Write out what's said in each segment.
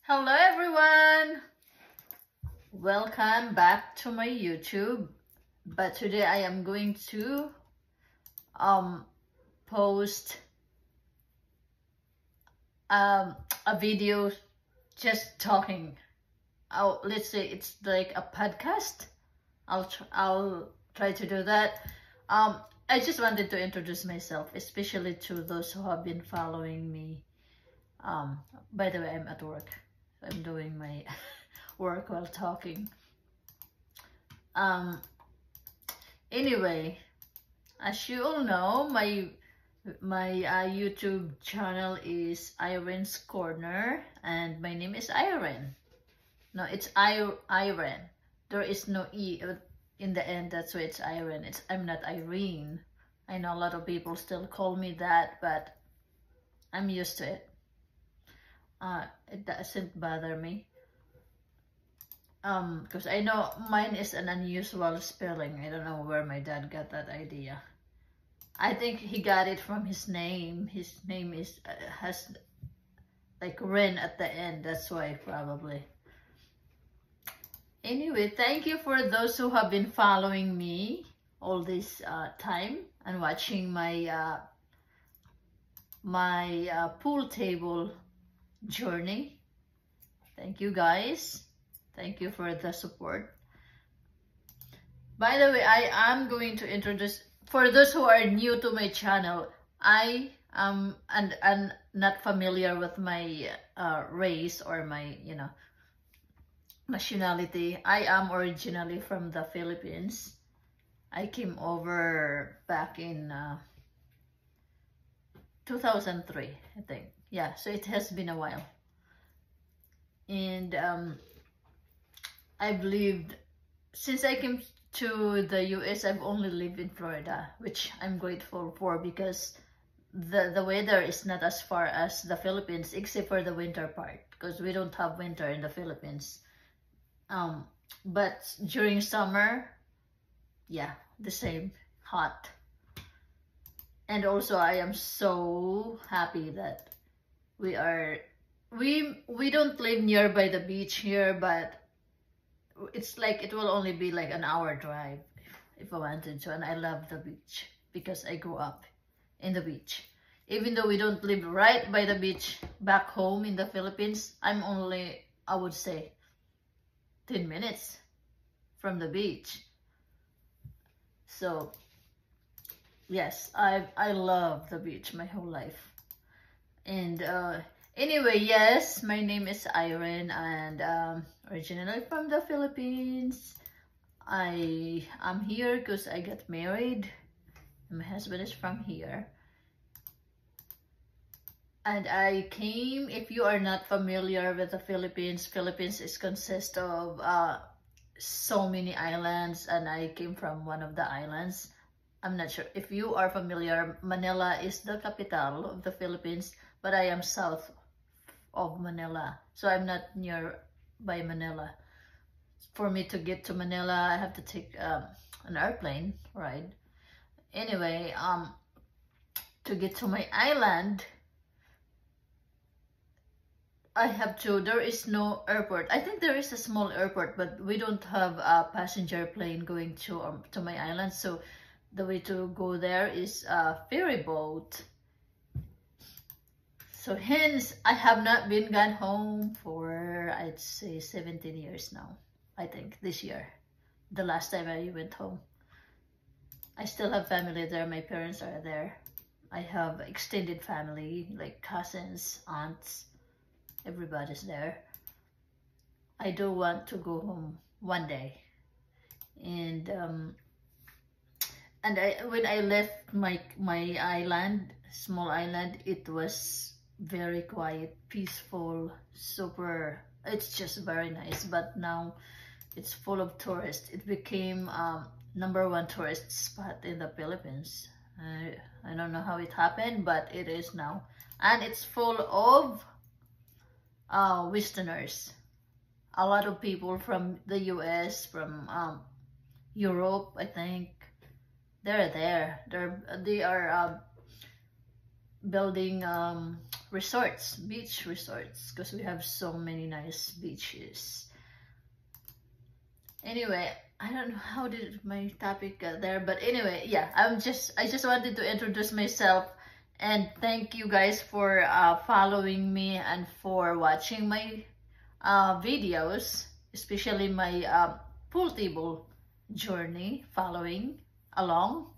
Hello everyone! Welcome back to my YouTube. But today I am going to post a video just talking. Let's say it's like a podcast. I'll try to do that. I just wanted to introduce myself, especially to those who have been following me. By the way, I'm at work. I'm doing my work while talking. Anyway, as you all know, my YouTube channel is Irene's Corner, and my name is Irene. No, it's Irene. There is no E in the end. That's why it's Irene. I'm not Irene. I know a lot of people still call me that, but I'm used to it. It doesn't bother me. Because I know mine is an unusual spelling. I don't know where my dad got that idea. I think he got it from his name. His name has like Ren at the end. That's why probably. Anyway, thank you for those who have been following me all this time and watching my pool table journey. Thank you guys. Thank you for the support. By the way, I am going to introduce, for those who are new to my channel, I am and not familiar with my race or my nationality. I am originally from the Philippines. I came over back in 2003, I think. Yeah, so it has been a while. And I've lived, since I came to the US, I've only lived in Florida, which I'm grateful for because the weather is not as far as the Philippines, except for the winter part, because we don't have winter in the Philippines. But during summer, yeah, the same, hot. And also I am so happy that we don't live nearby the beach here, but it's like it will only be like an hour drive if I wanted to. And I love the beach because I grew up in the beach. Even though we don't live right by the beach back home in the Philippines, I'm only, I would say, 10 minutes from the beach. So yes, I love the beach my whole life. And anyway, yes, my name is Irene, and originally from the Philippines. I am here because I got married. My husband is from here. And I came, if you are not familiar with the Philippines, Philippines is consist of so many islands, and I came from one of the islands. I'm not sure if you are familiar. Manila is the capital of the Philippines, but I am south of Manila, so I'm not nearby Manila. For me to get to Manila, I have to take an airplane ride. Anyway, to get to my island, I have to, there is no airport. I think there is a small airport, but we don't have a passenger plane going to my island. So the way to go there is a ferry boat. So hence, I have not been gone home for, I'd say, 17 years now. I think this year, the last time I went home. I still have family there. My parents are there. I have extended family, like cousins, aunts. Everybody's there. I do want to go home one day. And when I left my island, small island, it was very quiet, peaceful, super. It's just very nice. But now it's full of tourists. It became #1 tourist spot in the Philippines. I don't know how it happened, but it is now. And it's full of Westerners. A lot of people from the US, from Europe, I think. They're there. They are building resorts, beach resorts, because we have so many nice beaches. Anyway, I don't know how did my topic get there, but anyway, yeah, I just wanted to introduce myself and thank you guys for following me and for watching my videos, especially my pool table journey, following along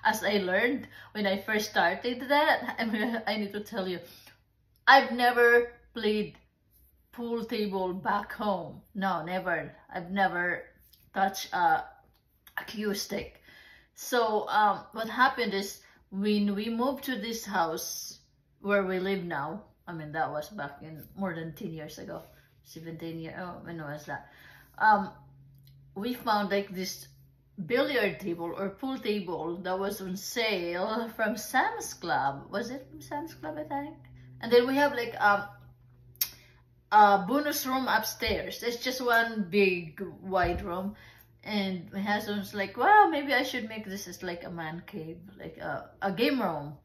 as I learned when I first started that. I need to tell you, I've never played pool table back home. No, never. I've never touched a cue stick. So what happened is when we moved to this house where we live now, I mean that was back in more than 10 years ago, 17 years, oh, when was that? We found like this billiard table or pool table that was on sale from Sam's Club. Was it from Sam's Club, I think? And then we have like a bonus room upstairs. It's just one big wide room, and my husband's like, wow, maybe I should make this as like a man cave, like a game room.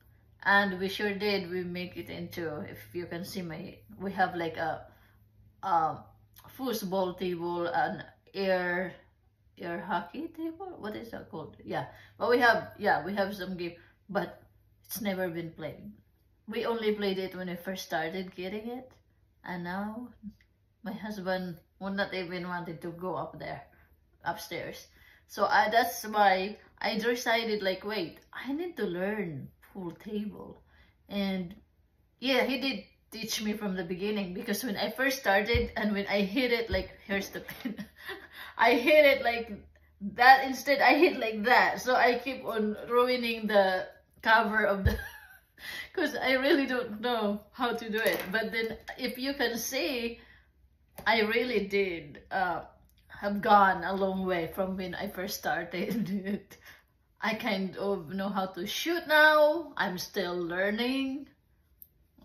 And we sure did. We make it into, if you can see we have like a foosball table, an air hockey table. What is that called? Yeah, but we have some game, but it's never been played. We only played it when we first started getting it, and now my husband would not even wanted to go up there, upstairs. So that's why I decided, like, wait, I need to learn pool table. And yeah, he did teach me from the beginning, because when I first started and when I hit it, like, here's the pin, I hit it like that, instead I hit like that. So I keep on ruining the cover of the because I really don't know how to do it. But then if you can see, I really did have gone a long way from when I first started. I kind of know how to shoot now. I'm still learning,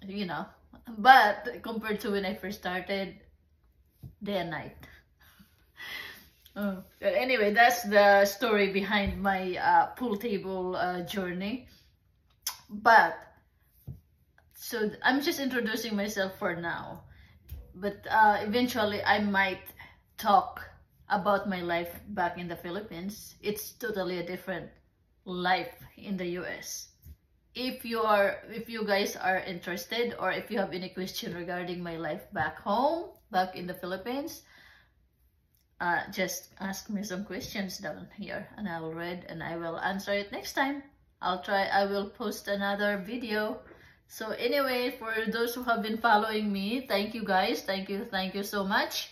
you know, but compared to when I first started, day and night. But anyway, that's the story behind my pool table journey. But so I'm just introducing myself for now, but eventually I might talk about my life back in the Philippines. It's totally a different life in the US. If you guys are interested, or if you have any question regarding my life back home, back in the Philippines, just ask me some questions down here and I will read and I will answer it next time. I will post another video. So anyway, for those who have been following me, thank you guys. Thank you so much.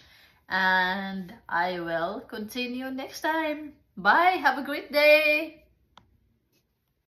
And I will continue next time. Bye. Have a great day.